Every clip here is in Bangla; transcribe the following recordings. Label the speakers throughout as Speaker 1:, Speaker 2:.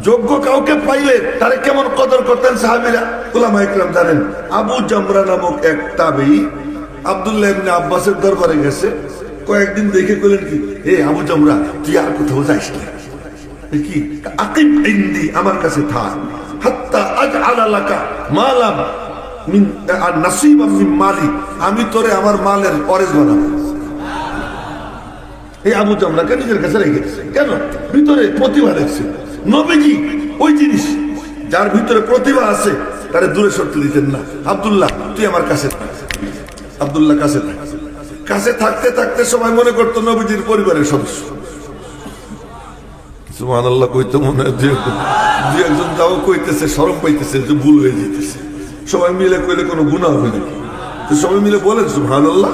Speaker 1: যোগ্য কাউকে পাইলে তারে কেমন কদর করতেন সাহাবীরা, উলামা ইকরাম জানেন। আবু জামরা নামক এক তাবেঈ আব্দুল্লাহ ইবনে আব্বাসের দরবারে গেছে, কয়েকদিন দেখে কইলেন কি, হে আবু জামরা, তুই আর কোথাও যাইস না, কি আকিম ইনদি, আমার কাছে থাক, হাত্তা আজআলা লাকা মালাম মিন নাসিবাম মিন মালি, আমি তোরে আমার মালের ওয়ারিস বানাবো। এই আবু জামরাকে নিজের কাছে রেখে দিয়েছে, কেন? ভিতরে প্রতিভা দেখছে। নবীজি ওই জিনিস, যার ভিতরে প্রতিভা আছে তারে দূরে সরতে দিতেন না। আব্দুল্লাহ, তুই আমার কাছে থাক। আব্দুল্লাহ কাছে থাক। কাছে থাকতে থাকতে সবাই মনে করতো নবীজির পরিবারের সদস্য। সুবহানাল্লাহ কইতে মনে হয় দুই একজন যাও কইতেছে, শরম পাইতেছে যে ভুল হয়ে যেতেছে। সবাই মিলে কইলে কোনো গুনাহ হবে না, তো সবাই মিলে বলেন সুবহানাল্লাহ।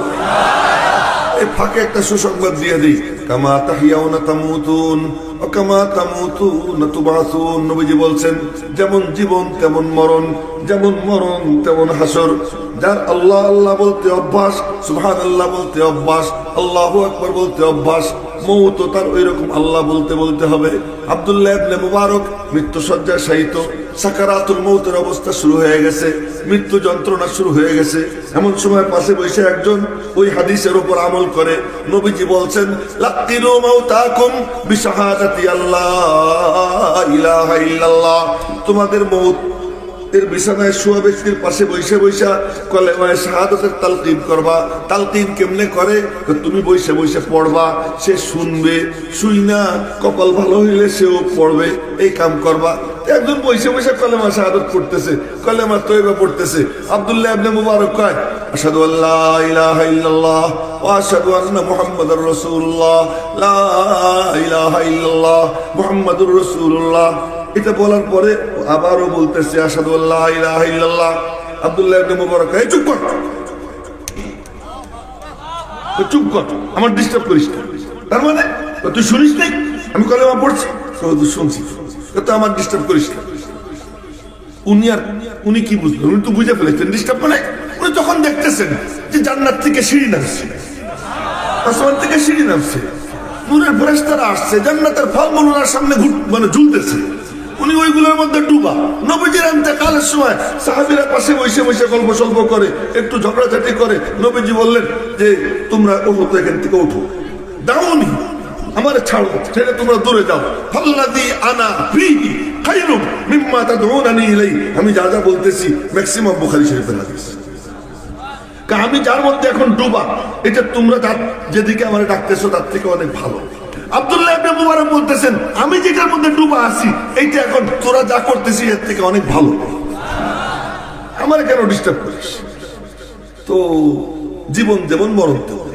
Speaker 1: এই ফাঁকে একটা সুসংবাদ দিয়ে দিই, কামা তাহিয়াউনা তামুতুন ওয়া কামা তামুতুনা তুবাসুন। নবীজি বলছেন, যেমন জীবন তেমন মরণ, যেমন মরণ তেমন হাসর। যার আল্লাহ আল্লাহ বলতে অভ্যাস, সুবহানাল্লাহ বলতে অভ্যাস, আল্লাহু আকবার বলতে অভ্যাস, মৌত তার ওই রকম আল্লাহ বলতে বলতে হবে। আব্দুল্লাহ ইবনে মুবারক মৃত্যু শয্যায় শায়িত, সাকারাতুল মৌতের অবস্থা শুরু হয়ে গেছে, মৃত্যু যন্ত্রণা শুরু হয়ে গেছে। এমন সময় পাশে বসে একজন ওই হাদিসের উপর আমল করে। নবীজি বলছেন, লাকিনু মাউতাকুম বিশাহাদাতি আল্লাহ ইলাহা ইল্লাল্লাহ। তোমাদের মৌত এর বিছানায় শোয়া ব্যক্তির পাশে বসে বসে কলেমায়ে শাহাদাতের তালকিন করবা। তালকিন কেমনে করে? তুমি বসে বসে পড়বা, সে শুনবে, শুই না কপাল ভালো হইলে সেও পড়বে, এই কাম করবা। একজন বসে বসে কলেমা শাহাদাত পড়তেছে, কলেমা তয়বা পড়তেছে। আব্দুল্লাহ ইবনে মুবারক কয়, আশহাদু আল্লা ইলাহা ইল্লাল্লাহ ওয়া আশহাদু আন্না মুহাম্মাদার রাসূলুল্লাহ, লা ইলাহা ইল্লাল্লাহ মুহাম্মাদুর রাসূলুল্লাহ। এটা বলার পরে আবারও বলতেছে, আশহাদু আল্লা ইলাহা ইল্লাল্লাহ। আব্দুল্লাহ ইবনে মুবারক, এই চুপ কর, চুপ কর, আমার ডিস্টার্ব করিস না। তার মানে তুই শুনিস নাই আমি কলেমা পড়ছি? শুনছি, তো আমার ডিস্টার্ব করিস না। উনি কি বুঝলেন? উনি তো বুঝে ফেলেছেন ডিস্টার্ব মানে। উনি যখন দেখতেছেন যে জান্নাত থেকে সিঁড়ি নামছে, আসমান থেকে সিঁড়ি নামছে, নূরের ফেরেশতারা আসছে, জান্নাতের ফলমূল ওনার সামনে মানে ঝুলতেছে, উনি ওইগুলোর মধ্যে ডুবা। নবীজির ইন্তেকালের সময় সাহাবীরা পাশে বসে বসে গল্প সল্প করে, একটু ঝগড়াঝাটি করে। নবীজি বললেন যে, তোমরা ওঠো তো, এখান থেকে ওঠো, দাউনি, আমারে ছাড়ো, ছেড়ে তোমরা দূরে যাও। ফাল্লাযী আনা ফীহি খায়রুম মিম্মা তাদউনানি ইলাইহি। আমি যা যা বলতেছি ম্যাক্সিমাম বুখারী শরীফের হাদিস। আমি যার মধ্যে এখন ডুবা, এটা তোমরা যেদিকে আমারে ডাকতেছো তার থেকে অনেক ভালো। আব্দুল্লাহ ইবনে মুবারক বলতেছেন, আমি যেটার মধ্যে ডুবা আছি এইটা এখন তোরা যা করতেছিস এর থেকে অনেক ভালো, আমারে কেন ডিস্টার্ব করিস? তো জীবন যেমন মরণ তেমন।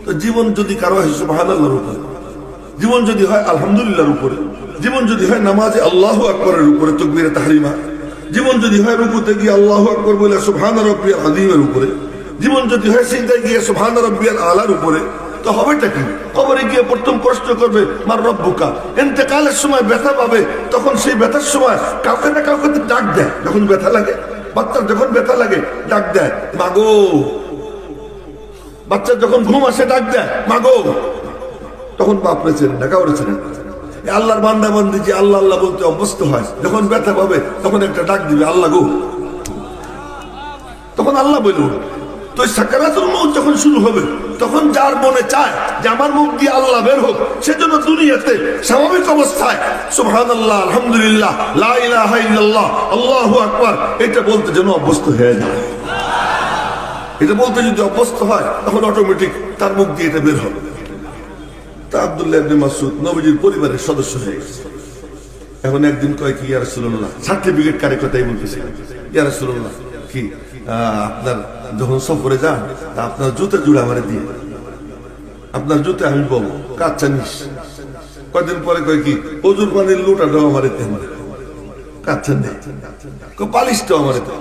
Speaker 1: তো জীবন যদি কারো হয় সুবহানাল্লাহর উপরে, জীবন যদি হয় আলহামদুলিল্লাহর উপরে, জীবন যদি হয় নামাজে আল্লাহু আকবারের উপরে তাকবীরে তাহরিমা, জীবন যদি হয় রুকুতে গিয়ে আল্লাহু আকবার বলে সুবহান রাব্বিয়াল আযীমের উপরে, জীবন যদি হয় সিজদায় গিয়ে সুবহান রাব্বিয়াল আলার উপরে, তো হবেটা কি? কবরে গিয়ে প্রথম প্রশ্ন করবে মার রব্বুকা। ইন্তেকালের সময় ব্যথা পাবে, তখন সেই ব্যথার সময় কাউকে না কাউকে ডাক দেয়। যখন ব্যথা লাগে, বাচ্চার যখন ব্যথা লাগে ডাক দেয়, মাগো। বাচ্চার যখন ঘুম আসে ডাক দেয়, মাগো। তখন বাপরে চেনে না, কাউরে চেনে না। আল্লাহর বান্দা বান্দি যে আল্লাহ আল্লাহ বলতে অভ্যস্ত হয়, যখন ব্যথা পাবে তখন একটা ডাক দিবে, আল্লাহ গো, তখন আল্লাহ বলে উঠবে। তো সাকারাতুল মউত যখন শুরু হবে, তখন যার মনে চায় যে আমার মুখ দিয়ে আল্লাহ বের হোক, সেজন্য দুনিয়াতে স্বাভাবিক অবস্থায় সুবহানাল্লাহ, আলহামদুলিল্লাহ, লা ইলাহা ইল্লাল্লাহ, আল্লাহু আকবার, এটা বলতে যেন অভ্যস্ত হয়ে যায়। এটা বলতে যদি অভ্যস্ত হয়, তখন অটোমেটিক তার মুখ দিয়ে এটা বের হবে। তা আব্দুল্লাহ ইবনে মাসউদ নবীজির পরিবারের সদস্য হয়ে গেছে। এখন একদিন কয় কি, ইয়া রাসূলুল্লাহ, সার্টিফিকেট কারে কথাই বলতেছে, ইয়া রাসূলুল্লাহ, কি আপনার যখন সফরে যান আপনার জুতা জুড়ে আমারে দিয়ে, আপনার জুতা আমি বলবো কাচ্চা নিস। কয়েকদিন পরে কয় কি, ওজুর পানির লোটাটাও আমারে দেন, কাচ্চা নেই, পালিশটাও আমারে দেন।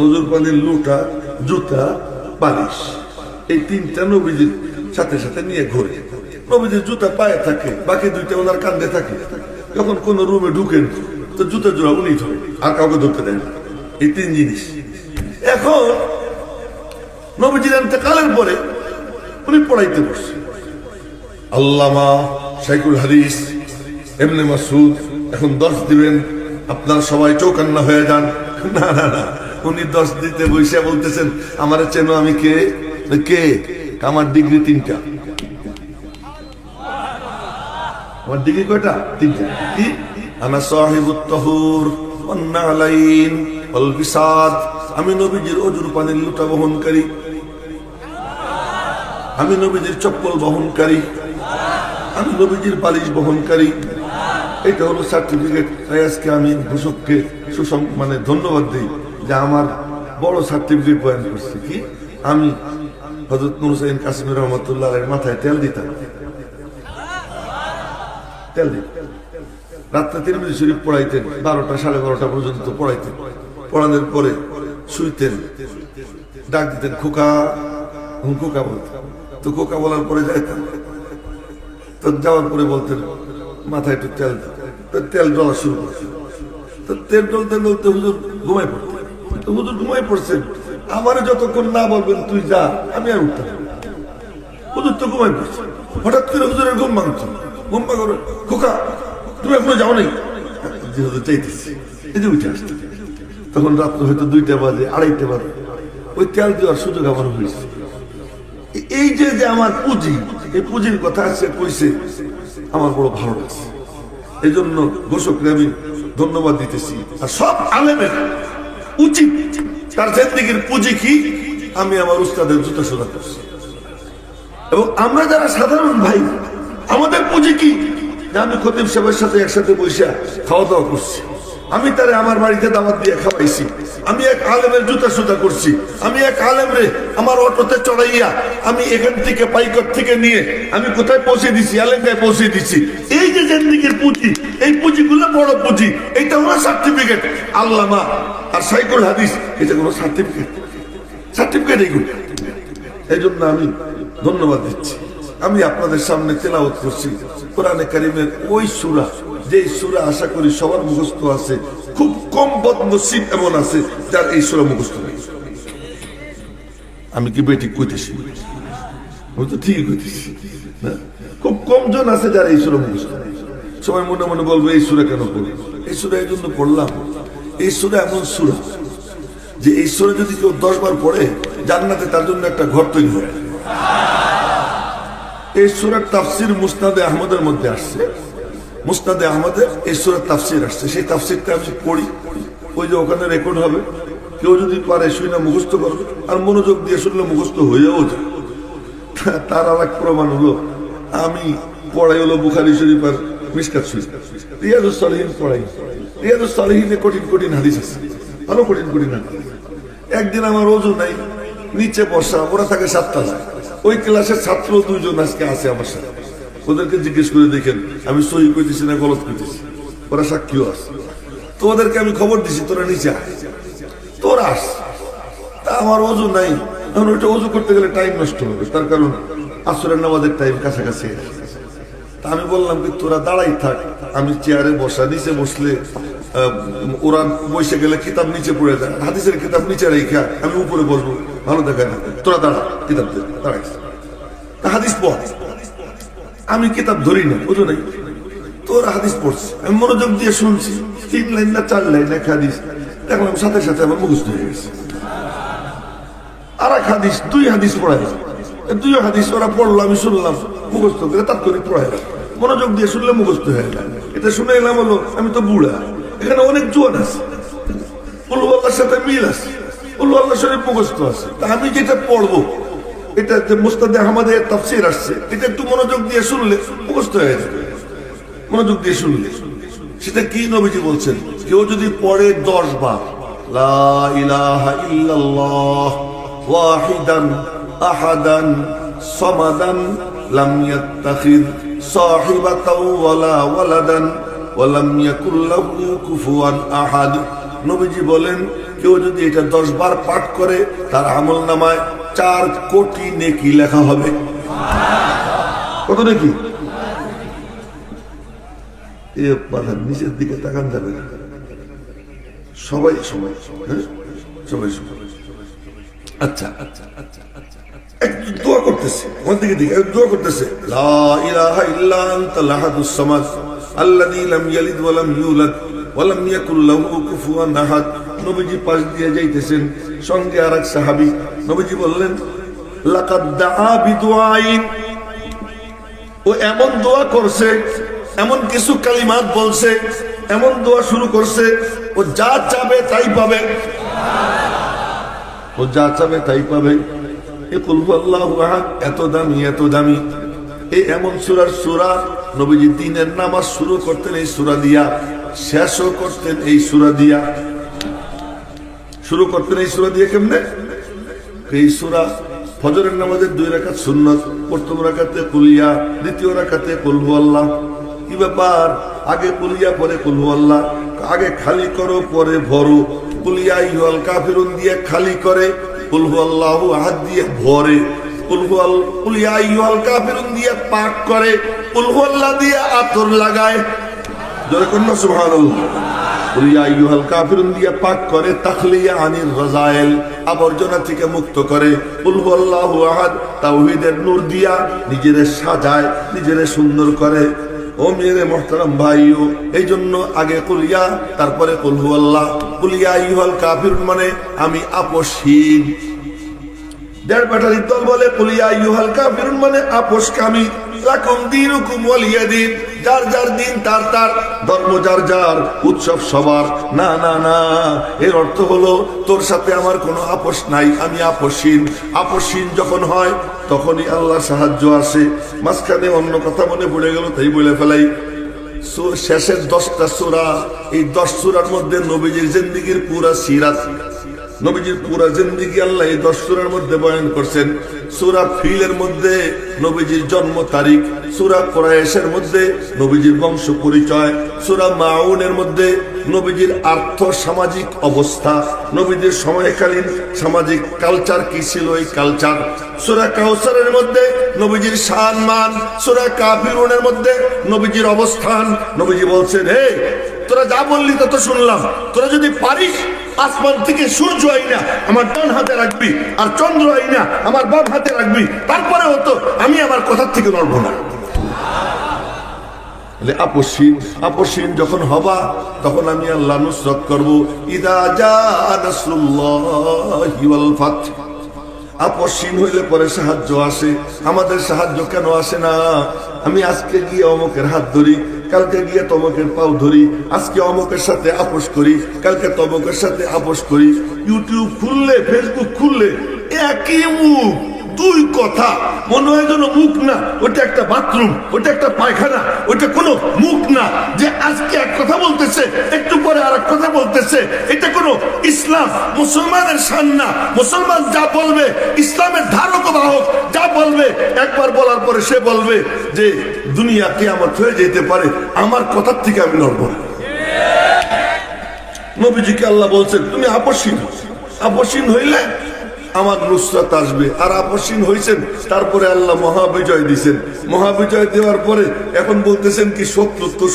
Speaker 1: ওজুর পানির লোটা, জুতা, পালিশ, এই তিনটা নবীজির সাথে সাথে নিয়ে ঘুরে। নবীজির জুতা পায়ে থাকে, বাকি দুইটা ওনার কান্দে থাকে। যখন কোন রুমে ঢুকেন তো জুতা জোড়া উনি ধরে, আর কাউকে ধরতে দেন না। এই তিন জিনিস। এখন নবীজির ইন্তেকালের পরে উনি পড়াইতে বসছে। আল্লামা শাইখুল হাদিস এমনি মাসুদ এখন 10 দিবেন, আপনারা সবাই চৌকান্না হয়ে যান। না না না, উনি 10 দিতে বসে বলতেছেন আমারে চেনো, আমি কে? কে? আমার ডিগ্রি 3টা। আমার ডিগ্রি কয়টা? 3টা। কি? আনা সাহিবুত তাহুর ওয়ান নালাইন ওয়াল বিসাদ, আমি নবীজির অজুর পানির লোটা বহনকারী, আমি নবীজির চপ্পল বহনকারী, আমি নবীজির বালিশ বহনকারী। এটা হলো সার্টিফিকেট। তাই আজকে আমি ঘোষককে মানে ধন্যবাদ দিই যে আমার বড় সার্টিফিকেট বয়ান করছে। কি? আমি হযরত নূর হোসেন কাসেমী রহমাতুল্লাহ আলাইহির মাথায় তেল দিতাম, তেল দিতাম। রাত্রে তিরমিজি শরীফ পড়াইতেন, 12টা 12:30 পর্যন্ত পড়াইতেন। পড়ানোর পরে শুইতেন, ডাক দিতেন খোকা, খোকা বলতেন। তো খোকা বলার পরে যাইতাম, তো যাওয়ার পরে বলতেন মাথায় একটু তেল দাও। তো তেল জ্বলা শুরু করতেন। তো তেল জ্বলতে জ্বলতে হুজুর ঘুমাই পড়তেন। তো হুজুর ঘুমাই পড়ছেন, আমার যতক্ষণ না বলবেন তুই যা, আমি আর উঠতাম। হুজুর তো ঘুমাই পড়ছে, হঠাৎ করে হুজুরের ঘুম ভাঙছে। ঘুম ভাঙে, খোকা তুমি এখনো যাও নাই? যে হুজুর চাইতেছি, এই যে উঠে আসতে। তখন রাত্র হয়তো 2টা বাজে, 2:30 বাজে। ওই তেল দেওয়ার সুযোগ আমার হয়েছে। এই যে যে আমার পুঁজি, এই পুঁজির কথা আছে কইছে, আমার বড় ভালো লাগছে। এই জন্য ঘোষককে আমি ধন্যবাদ দিতেছি। আর সব আলেমের উচিত তার জিন্দেগীর পুঁজি কি, আমি আমার উস্তাদের জুতা সোজা করছি। এবং আমরা যারা সাধারণ ভাই, আমাদের পুঁজি কি, যে আমি খতিব সাহেবের সাথে একসাথে বসে খাওয়া দাওয়া করছি, আমি তারে আমার বাড়িতে দাওয়াত দিয়ে খাওয়াইছি, আমি এক আলেমের জুতা সোজা করছি, আমি এক আলেমরে আমার অটোতে চড়াইয়া আমি এখান থেকে পাইকর থেকে নিয়ে আমি কোথায় পৌঁছে দিছি, এলাকায় পৌঁছে দিছি। এই যে জিন্দেগীর পুঁজি, এই পুঁজিগুলো বড় পুঁজি। এটা হলো সার্টিফিকেট। আল্লামা আর সাইকুল হাদিস, এটা কোনো সার্টিফিকেট? সার্টিফিকেট এইগুলো। এই জন্য আমি ধন্যবাদ দিচ্ছি। আমি আপনাদের সামনে তেলাওয়াত করছি কোরআনে কারীমের ওই সূরা, যে সূরা আশা করি সবার মুখস্থ আছে। খুব কম বদনসিব এমন আছে যার এই সূরা মুখস্থ নেই। আমি কি বেটি কইতেছি? আমি তো ঠিকই কইতেছি না? খুব কম জন আছে যার এই সূরা মুখস্থ নেই। সবাই মনে মনে বলবে এই সূরা কেন পড়ি? এই সূরা এই জন্য পড়লাম, এই সূরা এমন সূরা যে এই সূরা যদি কেউ 10 বার পড়ে জান্নাতে তার জন্য একটা ঘর তৈরি হয়। এই সূরার তাফসীর মুসনাদে আহমদের মধ্যে আসছে। মুসনাদে আহমদের এই সূরার তাফসীর আসছে। সেই তাফসীরটা আমি পড়ি, ওই যে ওখানে রেকর্ড হবে। কেউ যদি পারে শুনে মুখস্থ করবে, আর মনোযোগ দিয়ে শুনলে মুখস্থ হয়েও যায়। তার আর এক প্রমাণ হলো, আমি পড়াই হলো বুখারী শরীফ আর মিশকাত শরীফ। রিয়াজুস সালিহিন পড়াই। রিয়াজুস সালিহিনে কঠিন কঠিন হাদিস আছে, ভালো কঠিন কঠিন হাদিস। একদিন আমার ওযু নাই, নিচে বসা, ওরা থাকে 7 তলায়। ওই ক্লাসের ছাত্র 2 জন আজকে আছে আমার সাথে। ওদেরকে জিজ্ঞেস করে দেখেন আমি সহি কইতেছি না গলত কইতেছি, ওরা সাক্ষীও আছে। তো ওদেরকে আমি খবর দিছি তোরা নিচে আয়, তোরা আস। তা আমার ওযু নাই, এখন ওইটা ওযু করতে গেলে টাইম নষ্ট হবে, তার কারণ আসরের নামাজের টাইম কাছাকাছি। তা আমি বললাম কি তোরা দাঁড়াই থাক, আমি চেয়ারে বসা, নিচে বসলে ওরা বসে গেলে কিতাব নিচে পড়ে যায়, হাদিসের কিতাব নিচে রেখা আমি উপরে বসবো, ভালো দেখায় না। তোরা দাঁড়া, কিতাব দাঁড়াই, হাদিস পড়। আমি কিতাব ধরি না, বুঝো নাই, তোরা হাদিস পড়ছে, আমি মনোযোগ দিয়ে শুনছি। 3 লাইন না 4 লাইন এক হাদিস দেখলাম, সাথে সাথে আমার মুখস্থ হয়ে গেছে। আর এক হাদিস, 2 হাদিস পড়াই, 2 হাদিস ওরা পড়লো, আমি শুনলাম, মুখস্থ করে তাৎক্ষণিক পড়াই, মনোযোগ দিয়ে শুনলে মুখস্থ হয়ে যায়। এটা শুনে এলাম হলো আমি তো বুড়া, এখানে অনেক জোয়ান আছে, উলু আল্লাহর সাথে মিল আছে, উলু আল্লাহ শরীফ মুখস্থ আছে। তা আমি যেটা পড়বো, এটা যে মুসনাদে আহমদের তাফসীর আসছে, এটা একটু মনোযোগ দিয়ে শুনলে মুখস্থ হয়ে যাবে। মনোযোগ দিয়ে শুনলে সেটা কি নবীজি বলছেন, কেউ যদি পড়ে 10 বার লা ইলাহা ইল্লাল্লাহ ওয়াহিদান আহাদান সামাদান লাম ইয়াত্তাখিয সাহিবাতাও ওয়ালা ওয়ালাদান ওয়া লাম ইয়াকুল লাহু কুফুয়ান আহাদ। নবীজি বলেন কেউ যদি এটা 10 বার পাঠ করে তার আমলনামায় 4 কোটি নেকি লেখা হবে। কত নেকি? এই বাধার নিচের দিকে তাকান যাবে না, সবাই সবাই, হ্যাঁ সবাই সবাই। আচ্ছা আচ্ছা আচ্ছা আচ্ছা, একটু দোয়া করতেছে, আমার দিকে দিকে দোয়া করতেছে, লা ইলাহা ইল্লা আনতা লাহাদুস সামাদ আল্লাযী লাম ইয়ালিদ ওয়া লাম ইউলাদ ওয়া লাম ইয়াকুল লাহু কুফুয়ান আহাদ। নবীজি পাশ দিয়ে যাইতেছেন, সঙ্গে আরেক সাহাবী। নবীজি বললেন, লাকাদ দাআ বিদুআইন, ও এমন দোয়া করছে, এমন কিছু কালিমাত বলছে, এমন দোয়া শুরু করছে, ও যা চাবে তাই পাবে, ও যা চাবে তাই পাবে। এ কুল হুয়াল্লাহু আহাদ এত দামি, এত দামি। এই এমন সূরার সূরা নবীজি দিনের নামাজ শুরু করতেন এই সূরা দিয়া, শেষও করতেন এই সূরা দিয়া। শুরু করতেন এই সূরা দিয়ে কেমনে? এই সূরা ফজরের নামাজের 2 রাকাত সুন্নাত, প্রথম রাকাতে কুলিয়া, দ্বিতীয় রাকাতে কুল হুয়াল্লাহ। কি ব্যাপার? আগে কুলিয়া পরে কুল হুয়াল্লাহ, আগে খালি করো পরে ভরো। কুলিয়া আইয়ুহাল কাফিরুন দিয়ে খালি করে, কুল হুয়াল্লাহু আহাদ দিয়ে ভরে। কুলিয়া আইয়ুহাল কাফিরুন দিয়ে পাক করে, কুল হুয়াল্লাহ দিয়ে আতর লাগায়। জোরে কোন সুবহানাল্লাহ। কুলিয়া আইয়ুহাল কাফিরুন দিয়ে পাক করে, তাখলিয়া আনির রাযাইল, আবর্জনা থেকে মুক্ত করে। কুল হুয়াল্লাহু আহাদ তাওহীদের নূর দিয়া নিজেরে সাজায়, নিজেরে সুন্দর করে। ও মেরে মুহতারাম ভাইও, এই জন্য আগে কুলিয়া তারপরে কুল হুয়াল্লাহ। কুলিয়া আইয়ুহাল কাফিরুন মানে আমি আপসহীন। দেড় ব্যাটারির দল বলে কুলিয়া আইয়ুহাল কাফিরুন মানে আপোষকামী। লাকুম দীনুকুম ওয়ালিয়া দীন, যার যার দিন তার তার, ধর্ম যার যার, উৎসব সবার। না না না, এর অর্থ হলো তোর সাথে আমার কোনো আপোষ নাই, আমি আপোষহীন। আপোষহীন যখন হয় তখনই আল্লাহর সাহায্য আসে। মাঝখানে অন্য কথা মনে পড়ে গেল, তাই বলে ফেলাই। শেষের 10টা সূরা, এই 10 সূরার মধ্যে নবীজির জিন্দেগীর পুরা সিরাত, নবীজির পুরা জিন্দেগি আল্লাহ এই 10 সূরার মধ্যে বয়ান করছেন। সূরা ফিলের মধ্যে নবীজির জন্ম তারিখ, সূরা কুরাইশের মধ্যে নবীজির বংশ পরিচয়, সূরা মাউনের মধ্যে নবীজির আর্থ সামাজিক অবস্থা, নবীজির সময়কালীন সামাজিক কালচার কি ছিল, এই কালচার। সূরা কাউসারের মধ্যে নবীজির শান মান, সূরা কাফিরুনের মধ্যে নবীজির অবস্থান। নবীজি বলছেন, হে তোরা যা বললি তত শুনলাম, তোরা যদি পারিস আসমান থেকে সূর্য আইনা আমার ডান হাতে রাখবি, আর চন্দ্র আইনা আমার বাম হাতে রাখবি, তারপরে হতো আমি আমার কথার থেকে নড়বো না। আপোষহীন যখন হবা তখন আমি আল্লাহ নুসরত করব। ইদা জা নাসরুল্লাহি ওয়াল ফাত, আপোষহীন হইলে পরে সাহায্য আসে। আমাদের সাহায্য কেন আসে না? আমি আজকে গিয়ে অমুকের হাত ধরি, কালকে গিয়ে তমকের পাও ধরি, আজকে অমুকের সাথে আপোষ করি, কালকে তমকের সাথে আপোষ করি। ইউটিউব খুললে, ফেসবুক খুললে একই মুখ, 2 কথা, মনে হয় যেন মুখ না, ওটা একটা বাথরুম, ওটা একটা পায়খানা, ওটা কোনো মুখ না। যে আজকে এক কথা বলতেছে, একটু পরে আর এক কথা বলতেছে। এটা কোনো ইসলাম মুসলমানের শান না। মুসলমান যা বলবে, ইসলামের ধারক বাহক যা বলবে, একবার বলার পরে সে বলবে যে দুনিয়া কিয়ামত হয়ে যেতে পারে, আমার কথার থেকে আমি নড়ব না। নবীজিকে আল্লাহ বলছেন তুমি আপোষহীন হইলে আমার নুসরাত আসবে। আর আপোষহীন হয়েছেন, তারপরে আল্লাহ মহাবিজয় দিয়েছেন। মহাবিজয় দেওয়ার পরে এখন বলতেছেন কি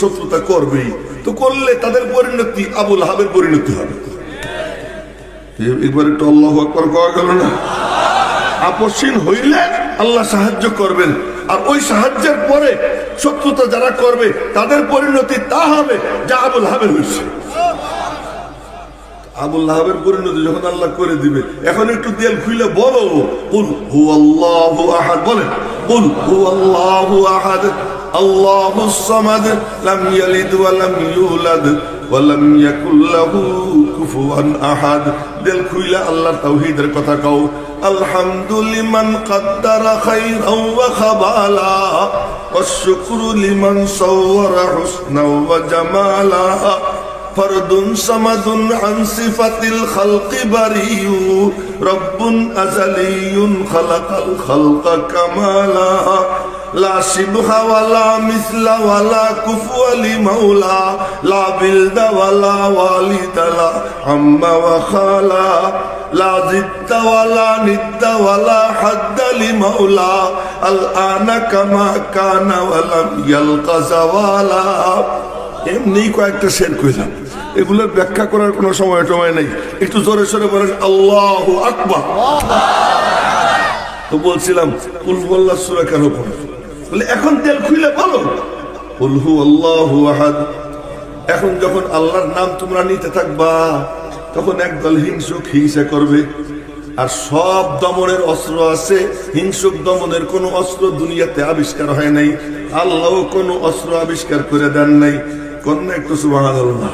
Speaker 1: শত্রুতা করবেই, তো করলে তাদের পরিণতি আবু লাহাবের পরিণতি হবে। একবার একটু আল্লাহু আকবার কওয়া গেল না? আপোষহীন হইলে আল্লাহ সাহায্য করবেন, আর ওই সাহায্যের পরে শত্রুতা যারা করবে তাদের পরিণতি তা হবে যা আবু লাহাবের হয়েছে। আবু লাহাবের পরিণতি যখন আল্লাহ করে দিবে, এখন একটু দিল খুলে বলো কুল হুয়াল্লাহু আহাদ, বলেন কুল হুয়াল্লাহু আহাদ আল্লাহুস সামাদ লাম ইয়ালিদ ওয়া লাম ইউলাদ ওয়া লাম ইয়াকুল লাহু কুফুয়ান আহাদ। দিল খুলে আল্লাহর তাওহীদের কথা কও। আলহামদুলিমান কাদ্দারা খায়রান ওয়া খাবালা ওয়াশ শুকরু লিমান সাওয়ারা হুসনা ওয়া জামালা ফরদুন সামাদুন আন সিফাতিল খালকি বারিউ রব্বুন আযালিয়ুন খালাকাল খালকা কামালা লা শিবহা ওয়ালা মিসলা ওয়ালা কুফুয়া লি মাওলা লা বিলদা ওয়ালা ওয়ালিদালা আম্মা ওয়া খালা লা জিদ্দা ওয়ালা নিদ্দা ওয়ালা হাদ্দা লি মাওলা আল আনা কামা কানা ওয়ালা ইয়ালকা জাওয়ালা। এমনি কয়েকটা শের কইলাম, এগুলোর ব্যাখ্যা করার কোনো সময় নেই। একটু জোরে সোরে বলেন আল্লাহু আকবার। তো বলছিলাম কুল হুয়াল্লাহ সূরা কেন পড়ো, বলে এখন তেল খুলে বলো কুল হুয়াল্লাহু আহাদ। এখন যখন আল্লাহর নাম তোমরা নিতে থাকবা, তখন একদল হিংসুক হিংসা করবে। আর সব দমনের অস্ত্র আছে, হিংসুক দমনের কোনো অস্ত্র দুনিয়াতে আবিষ্কার হয় নাই, আল্লাহও কোনো অস্ত্র আবিষ্কার করে দেন নাই। কোন একটু সুবহানাল্লাহ।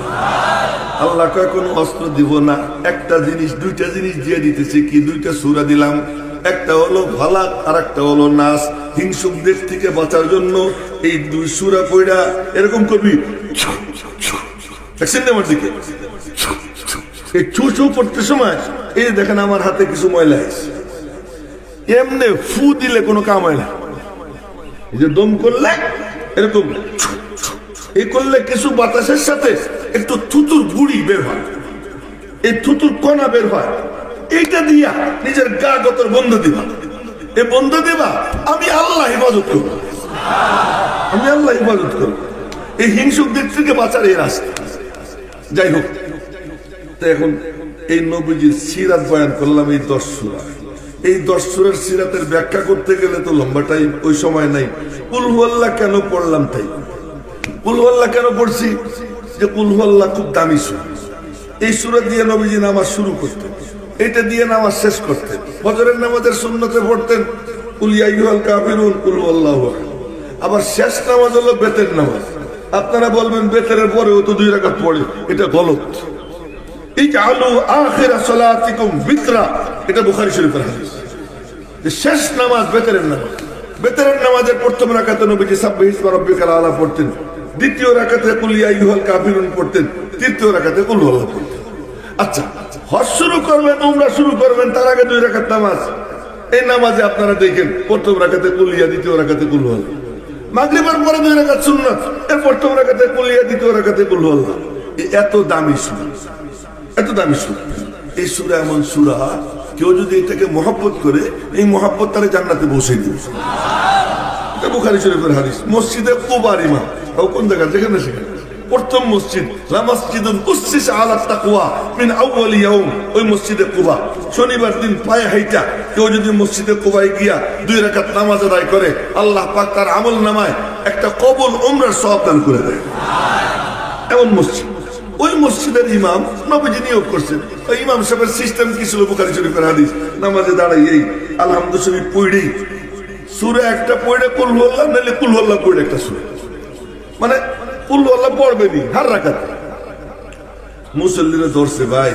Speaker 1: আল্লাহ কয় কোনো অস্ত্র দিব না, একটা জিনিস, দুইটা জিনিস দিয়ে দিতেছি। কি দুইটা সূরা দিলাম, একটা হলো ফালাক আর একটা হলো নাস। হিংসুকদের থেকে বাঁচার জন্য এই দুই সূরা পড়া এরকম করবি, দেখছেন আমার দিকে, এই ছু ছু পড়তে সময় এই দেখেন আমার হাতে কিছু ময়লা আছে, এমনি ফু দিলে কোনো কাম হয় না। এই যে দম করলে এরকম এই করলে কিছু বাতাসের সাথে একটু থুতুর গুড়ি বের হয়, এই থুতুর কণা বের হয়, এইটা দিয়া নিজের গা গতর বন্ধ দিবা। এই বন্ধ দিবা, আমি আল্লাহ হিফাজত করব, আমি আল্লাহ হিফাজত করব। এই হিংসুক দিক থেকে বাঁচার এই রাস্তা। যাই হোক, তো এখন এই নবীজির সিরাত বয়ান করলাম এই 10 সূরা। এই 10 সূরার সিরাতের ব্যাখ্যা করতে গেলে তো লম্বা টাইম, ওই সময় নাই। কুল হুয়াল্লাহ কেন পড়লাম তাই। কুল হুয়াল্লাহ কেন পড়ছি, যে কুল হুয়াল্লাহ খুব দামি সূরা। এই সূরা দিয়ে নবীজি নামাজ শুরু করতেন, এটা দিয়ে নামাজ শেষ করতেন। ফজরের নামাজের সুন্নতে পড়তেন কুল ইয়া আইয়ুহাল কাফিরুন কুল হুয়াল্লাহু আহাদ। আবার শেষ নামাজ হলো বেতের নামাজ। আপনারা বলবেন বেতের পরেও তো 2 রাকাত পড়ে, এটা গলত। ইজআলু আখিরা সালাতিকুম বিতরা, এটা বুখারী শরীফের হাদিস। যে শেষ নামাজ বেতের নামাজ। বেতের নামাজের প্রথম রাকাতে নবীজি সাব্বিহ ইসমা রাব্বিকাল আলা পড়তেন, দ্বিতীয় রাকাতে কুল ইয়া আইয়ুহাল কাফিরুন পড়তেন, তৃতীয় রাকাতে কুল হুয়াল্লাহ পড়তেন। আচ্ছা, হজ শুরু করবেন, উমরা শুরু করবেন, তার আগে 2 রাকাত নামাজ। এই নামাজে আপনারা দেখেন প্রথম রাকাতে কুল ইয়া, দ্বিতীয় রাকাতে কুল হুয়াল্লাহ। মাগরিবের পরে 2 রাকাত সুন্নাত, এর প্রথম রাকাতে কুল ইয়া, দ্বিতীয় রাকাতে কুল হুয়াল্লাহ। এত দামি সূরা, এত দামি সূরা। এই সূরা এমন সূরা, কেউ যদি এটাকে মহব্বত করে, এই মহব্বত তারে জান্নাতে বসে দিবে। এটা বুখারী শরীফের হাদিস। মসজিদে কুবার ইমাম, কোন জায়গা, যেখানে সেখানে প্রথম মসজিদ, লা মাসজিদুন উসসিসা আলা তাকওয়া মিন আউয়ালি ইয়াউম, ওই মসজিদে কুবা। শনিবার দিন পায়ে হাইটা কেউ যদি মসজিদে কুবায় গিয়া 2 রাকাত নামাজ আদায় করে, আল্লাহ পাক তার আমল নামায় একটা কবুল উমরার সওয়াব দান করে দেয়। এমন মসজিদ। ওই মসজিদের ইমাম নবীজি নিয়োগ করছেন। ওই ইমাম সাহেবের সিস্টেম কি ছিল, বুখারী শরীফের হাদিস। নামাজে দাঁড়াই এই আলহামদুলিল্লাহ শরীফ পড়েই সূরা একটা পড়ে কুল হুয়াল্লাহ, নাহলে কুল হুয়াল্লাহ পড়ে একটা সূরা, মানে কুল হুয়াল্লাহ পড়বেনি হার রাকাত। মুসল্লিরা ধরছে, ভাই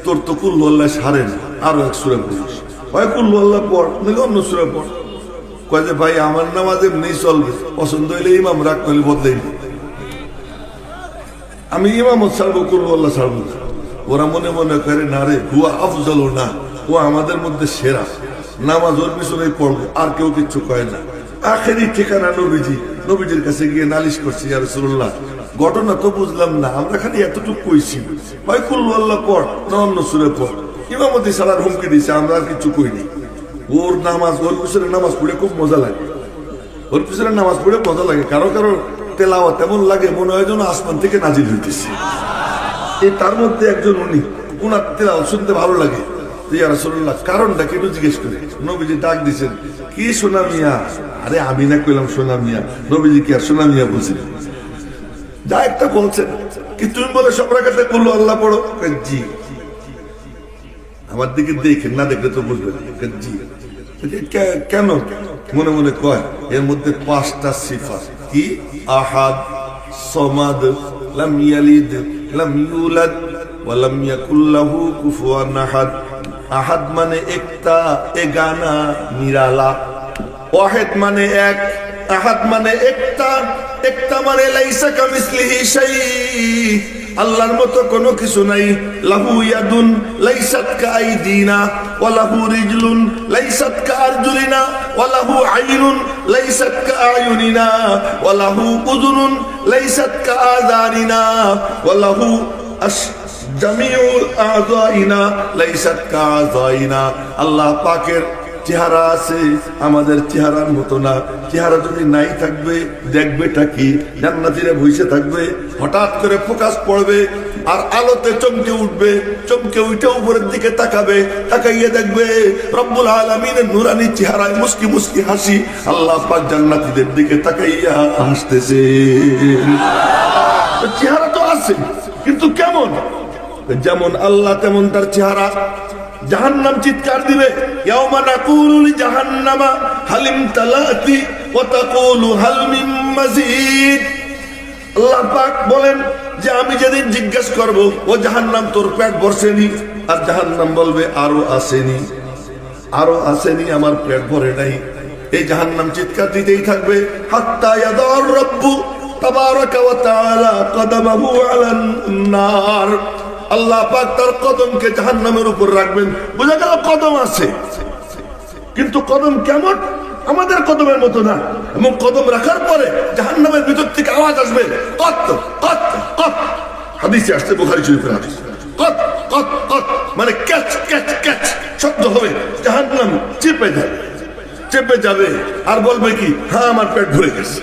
Speaker 1: তোর তো কুল হুয়াল্লাহ সারে না, আরো এক সূরা পড়িস। ভাই কুল হুয়াল্লাহ পড়, নাহলে অন্য সূরা পড়। কয় যে ভাই আমার নামাজ এমনি চলবে, পছন্দ হইলে ইমাম রাখ, নাহলে বদলাই নি। আমি ইমামত ছাড়বো, কুল হুয়াল্লাহ ছাড়বো না। ওরা মনে মনে করে না রে, হুয়া আফজল না, ও আমাদের মধ্যে সেরা, নামাজ ওর পিছনেই পড়বো, আর কেউ কিচ্ছু কয় না। আখেরি ঠিকানা নবীজি। নবীজির কাছে গিয়ে নালিশ করছি, ইয়া রাসূলুল্লাহ ঘটনা তো বুঝলাম না, আমরা খালি এতটুকু কইছি, ভাই কুল হুয়াল্লাহ পড় না অন্য সূরা পড়। ইমামতি ছাড়ার হুমকি দিছে, আমরা আর কিছু কইনি। ওর নামাজ, ওর পিছনে নামাজ পড়ে খুব মজা লাগে, ওর পিছনে নামাজ পড়ে মজা লাগে। কারো কারো তেলাওয়াত এমন লাগে মনে হয় যেন আসমান থেকে নাজিল হইতেছে। এই তার মধ্যে একজন উনি, উনার তেলাওয়াত শুনতে ভালো লাগে। ইয়া রাসূলুল্লাহ কারণটা কি একটু জিজ্ঞেস করে। নবীজি ডাক দিছেন, কি সোনা মিয়া? আরে আমি না কইলাম সোনা মিয়া, নবীজি কি আর সোনা মিয়া বলছেন? যা একটা বলছেন কি তুমি বলে সব রাকাতে কুল আল্লাহ পড়ো? জি। আমার দিকে দেখেন, না দেখলে তো বুঝবেন। জি। কেন? মনে মনে কয় এর মধ্যে 5টা সিফাত। কি? আহাদ, সমাদ, লাম ইয়ালিদ, লাম ইউলাদ, ওয়া লাম ইয়াকুল লাহু কুফুয়ান আহাদ। আহাদ মানে একটা, এগানা, নিরালা। ওয়াহিদ মানে এক, আহাদ মানে একটা, একটা মানে লাইসা কামিসলিহি শাই, আল্লাহর মতো কোনো কিছু নাই। লাহু ইয়াদুন লাইসাত কাআইদিনা, ওয়া লাহু রিজলুন লাইসাত কাআরজুলিনা, ওয়া লাহু আইনুন লাইসাত কাআয়ুনিনা, ওয়া লাহু উযুনুন লাইসাত কাআযানিনা, ওয়া লাহু জামিউল আযাইনা লাইসাত কাআযাইনা। আল্লাহ পাকের চেহারা আছে, আমাদের চেহারার মতো না। চেহারা যদি নাই থাকবে, দেখবেটা কি? জান্নাতীরা বসে থাকবে, হঠাৎ করে ফোকাস পড়বে, আর আলোতে চমকে উঠবে, চমকে উঠে উপরের দিকে তাকাবে, তাকাইয়ে দেখবে রব্বুল আলামিনের নুরানি চেহারায় মুস্কি মুস্কি হাসি, আল্লাহ পাক জান্নাতীদের দিকে তাকাইয়া হাসতেছে। চেহারা তো আছে, কিন্তু কেমন? যেমন আল্লাহ তেমন তার চেহারা। জাহান্নাম চিৎকার দিবে, ইয়াউমা নাকুলু লিজাহান্নামা হাল ইমতালাতি ওয়া তাকুলু হাল মিন মাজিদ। আল্লাহ পাক বলেন যে আমি যেদিন জিজ্ঞেস করব, ও জাহান্নাম তোর পেট ভরছেনি? আর জাহান্নাম বলবে আরো আসেনি, আরো আসেনি, আমার পেট ভরে নাই। এই জাহান্নাম চিৎকার দিতেই থাকবে হাত্তা ইয়াদার রাব্বু তাবারাকা ওয়া তাআলা কদমাহু আলান নার। আল্লাহ পাক তার কদমকে জাহান্নামের উপর রাখবেন। বোঝা গেল কদম আছে, কিন্তু কদম কেমন? আমাদের কদমের মতো না। এবং কদম রাখার পরে জাহান্নামের ভিতর থেকে আওয়াজ আসবে, কত কত কত। হাদিসে আসছে, বুখারী শরীফের হাদিস, কত কত কত মানে ক্যাচ ক্যাচ ক্যাচ শব্দ হবে। জাহান্নাম চেপে যাবে, চেপে যাবে আর বলবে কি, হ্যাঁ আমার পেট ভরে গেছে।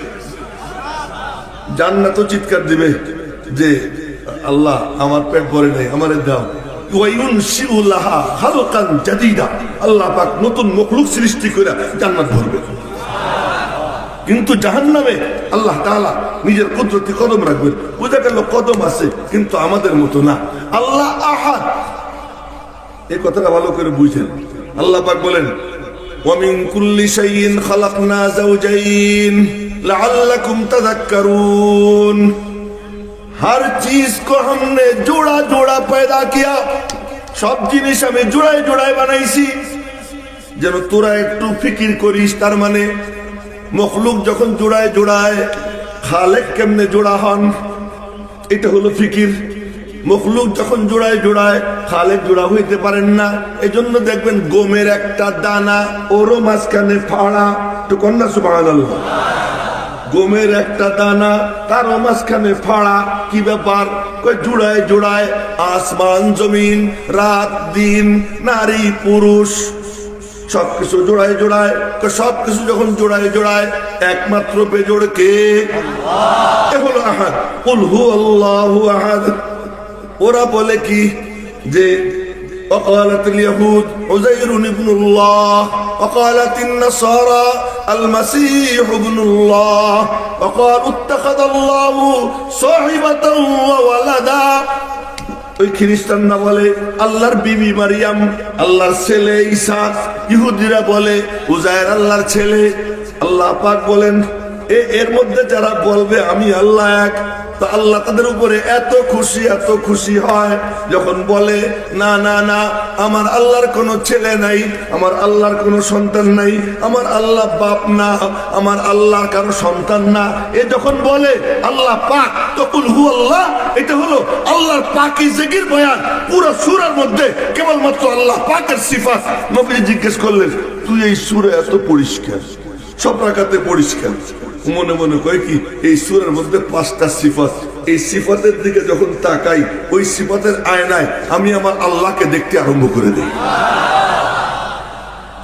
Speaker 1: জান্নাতও চিৎকার দিবে যে আল্লাহ আমার পেট ভরে নাই, আমারে দাও। আল্লাহ পাক নতুন মখলুক সৃষ্টি করে জান্নাত ভরবে। কিন্তু জাহান্নামে আল্লাহ তাআলা নিজের কুদরতি কদম রাখবেন। বোঝা গেল কদম আছে, কিন্তু আমাদের মতো না। আল্লাহ আহাদ, এই কথাটা ভালো করে বুঝেন। আল্লাহ পাক বলেন, ওয়া মিন কুল্লি শাইইন খালাকনা যাওজাইন লাআল্লাকুম তাযাক্কারুন। हर चीज को हमने जोड़ा जोड़ा पैदा किया। सब जिनिस আমি জোড়ায় জোড়ায় বানাইছি যেন তোরা একটু ফিকির করিস। তার মানে মখলুক যখন জোড়ায় জোড়ায়, খালেক কেমনে জোড়া হন, এটা হলো ফিকির। মখলুক যখন জোড়ায় জোড়ায়, খালেক জোড়া হইতে পারেন না। এই জন্য দেখবেন গমের একটা দানা, ওরও মাঝখানে ফাড়া। তো কন্যা সুবহানাল্লাহ। গমের একটা দানা, তারও মাঝখানে ফাড়া। কি ব্যাপার? জোড়ায় জোড়ায় আসমান জমিন, রাত দিন, নারী পুরুষ, সবকিছু জোড়ায় জোড়ায়। সবকিছু যখন জোড়ায় জোড়ায়, একমাত্র বেজোড় কে? এ হলো আহাদ। কুল হু আল্লাহু আহাদ। ওরা বলে কি যে وقالت اليهود عزير ابن الله وقالت النصارى المسيح ابن الله وقالوا اتخذ الله صاحبة وولدا। ওই খ্রিস্টানরা বলে আল্লাহর বিবি মারিয়াম আল্লাহর ছেলে ঈসা। ইহুদিরা বলে উজায়ের আল্লাহর ছেলে। আল্লাহ পাক বলেন, এর মধ্যে যারা বলবে আমি আল্লাহ এক, তো আল্লাহ তাদের উপরে এত খুশি হয় যখন বলে না না না, আমার আল্লাহর কোনো ছেলে নাই, আমার আল্লাহর কোনো সন্তান নাই, আমার আল্লাহ বাপ না, আমার আল্লাহর কারো সন্তান না। এ যখন বলে আল্লাহ পাক, তো কুল হু আল্লাহ, এটা হলো আল্লাহর পাকিজাগির বয়ান। পুরো সূরার মধ্যে কেবলমাত্র আল্লাহ পাকের সিফাত। নবী জিজ্ঞেস করলেন, তুই এই সূরা এত পরিষ্কার, সব রাকাতে পরিষ্কার, মনে মনে কয় কি এই সূরার মধ্যে 5টা সিফাত, এই সিফাতের দিকে যখন তাকাই, ওই সিফাতের আয়নায় আমি আমার আল্লাহকে দেখতে আরম্ভ করে দেই।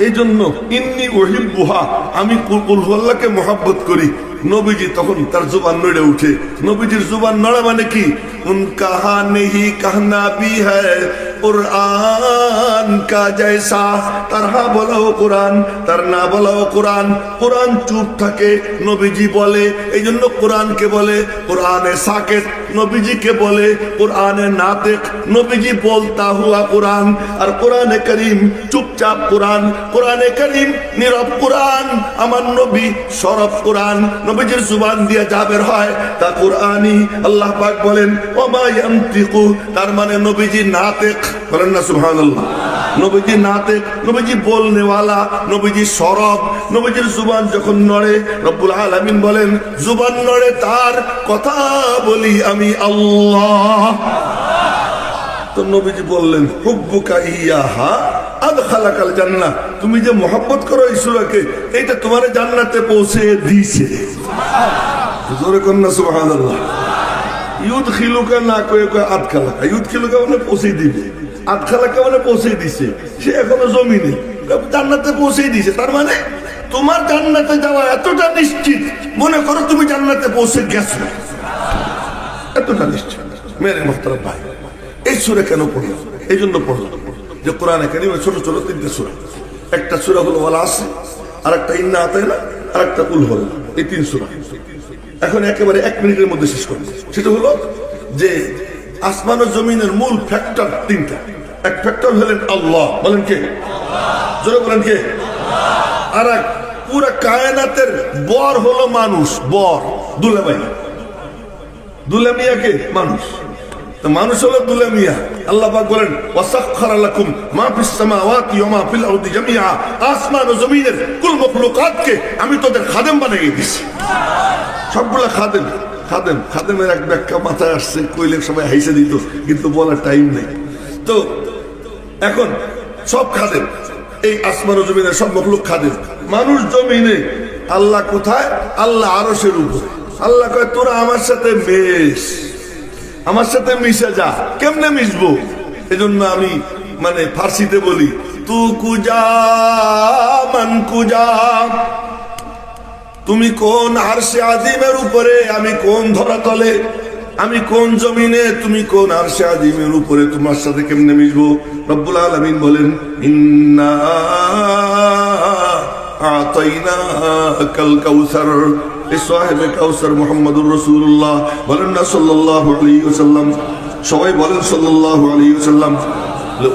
Speaker 1: এই জন্য ইন্নী উহিব্বুহা, আমি কুল হু আল্লাহকে মহব্বত করি। নবীজি তখন তার জুবান নড়ে উঠে। নবীজির জুবান নড়া মানে কি? উনকা হা নেহি कहना भी है कुरान का जैसा। তার হা বলাও কোরআন, তার না বলাও কোরআন। কোরআন চুপ থাকে, নবীজি বলে। এই জন্য কোরআনকে বলে কোরআনে সাকেত, নবীজিকে বলে কোরআনে নাতিক। নবীজি বলতা হুয়া কোরআন, আর কোরআনে করিম চুপচাপ কোরআন। কোরআনে করিম নীরব কোরআন, আমার নবী সরব কোরআন। নবীজির জুবান দিয়ে যা বের হয় তা কোরআনই। আল্লাহ পাক বলেন ওমা ইয়ানতিকু, তার মানে নবীজি নাতিক। বলেন না সুবহানাল্লাহ। নবীজি নাতিক, নবীজি বলনে ওয়ালা, নবীজি সরব। নবীজির জুবান যখন নড়ে, রব্বুল আলামিন বলেন জুবান নড়ে তার, কথা বলি আমি আল্লাহ। তো নবীজি বললেন হুব্বুকা ইয়াহা আদখালাকাল জান্নাহ, তুমি যে মহব্বত করো এই সূরাকে, এটা তোমারে জান্নাতে পৌঁছে দিয়েছে। জোরে কন্না সুবহানাল্লাহ। ইউদখিলুকা না কয়ে কয়ে আদখালাকা, ইউদখিলুকা মানে পৌঁছে দিবে, আদখালাকা মানে পৌঁছে দিছে। সে এখনো জমিনে, জান্নাতে পৌঁছে দিয়েছে। তার মানে তোমার জান্নাতে যাওয়া এতটা নিশ্চিত, মনে করো তুমি জান্নাতে পৌঁছে গেছো, এতটা নিশ্চিত। মেরে মোহতারাম ভাই, এই সূরা কেন পড়লাম? এই জন্য পড়লাম যে কোরআনে কারিমে ছোট ছোট তিনটে সূরা, একটা সূরা হলো ওয়াল আসর, আর একটা ইন্না আতাইনা, আর একটা কুল হল, এই তিন সূরা। এখন একেবারে 1 মিনিটের মধ্যে শেষ করব। সেটা হলো যে আসমান ও জমিনের মূল ফ্যাক্টর তিনটা। এক ফ্যাক্টর হলেন আল্লাহ, বলেন কে? জোরে বলেন কে? আর এক পুরা কায়নাতের বর হলো মানুষ, বর দুলাভাই, দুলামিয়াকে মানুষ, তো মানুষ হলো দুলামিয়া। আল্লাহ পাক বলেন ওয়াসাখখারা লাকুম মা ফিস সামাওয়াতি ওয়া মা ফিল আরদি জামিআ, আসমান ও জমিনের কুল মাখলুকাতকে আমি তোদের খাদেম বানিয়ে দিয়েছি। সবগুলা খাদেম। খাদেম খাদেমের এক ব্যাখ্যা মাথায় আসছে, কইলে সবাই হাইসে দিত, কিন্তু বলার টাইম নেই। তো এখন সব খাদেম, এই আসমান ও জমিনের সব মখলুক খাদেম। মানুষ জমিনে, আল্লাহ কোথায়? আল্লাহ আরশের উপরে। আল্লাহ কয় তোরা আমার সাথে মেশ, আমার সাথে মিশে যা। কেমনে মিশবো? এজন্য আমি মানে ফার্সিতে বলি তু কুজা মান কুজা, তুমি কোন আরশে আজিমের উপরে, আমি কোন ধরাতলে, আমি কোন জমিনে, তুমি কোন আরশে আজিমের উপরে, তোমার সাথে কেমনে মিশবো? রব্বুল আলামিন বলেন ইন্না আতাইনাকাল কাউসার, এই সাহেবে কাউসার মুহাম্মদুর রাসূলুল্লাহ বলেন না সাল্লাল্লাহু আলাইহি ওয়াসাল্লাম। সবাই বলেন সাল্লাল্লাহু আলাইহি ওয়াসাল্লাম।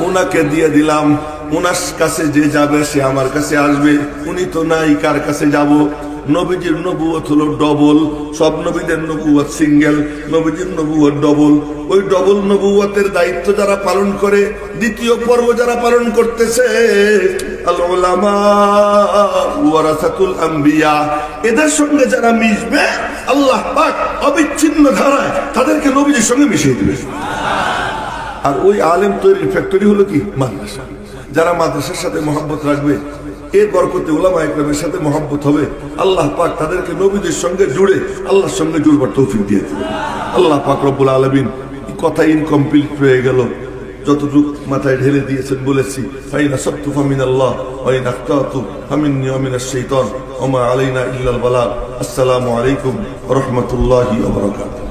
Speaker 1: উনাকে দিয়ে দিলাম, উনার কাছে যে যাবে সে আমার কাছে আসবে। উনি তো নাই, কার কাছে যাব? নবীজির নবুয়ত হলো ডবল, সব নবীদের নবুয়ত সিঙ্গেল, নবীজির নবুয়ত ডবল। ওই ডবল নবুয়তের দায়িত্ব যারা পালন করে, দ্বিতীয় পর্ব যারা পালন করতেছে, আল উলামা ওয়ারাসাতুল আম্বিয়া, এদের সঙ্গে যারা মিশবে আল্লাহ পাক অবিচ্ছিন্ন ধারায় তাদেরকে নবীজির সঙ্গে মিশিয়ে দিবে। আর ওই আলেম তৈরির ফ্যাক্টরি হলো কি? মাদ্রাসা। যারা মাদ্রাসার সাথে মহব্বত রাখবে, এর বরকতে উলামা ইকরামের সাথে মহব্বত হবে, আল্লাহ পাক তাদেরকে নবীদের সঙ্গে জুড়ে আল্লাহর সঙ্গে জুড়বার তৌফিক দিয়ে দেবে। আল্লাহ পাক রব্বুল আলামিন, কথা ইনকমপ্লিট হয়ে গেল, যতটুকু মাথায় ঢেলে দিয়েছেন বলেছি। ফাইন আসাবতু ফামিনাল্লাহ ওয়া ইন আখতাতু ফামিন্নী ওয়া মিনাশ শাইতান ওয়া মা আলাইনা ইল্লাল বালাগ। আসসালামু আলাইকুম ওয়া রাহমাতুল্লাহি ওয়া বারাকাতুহু।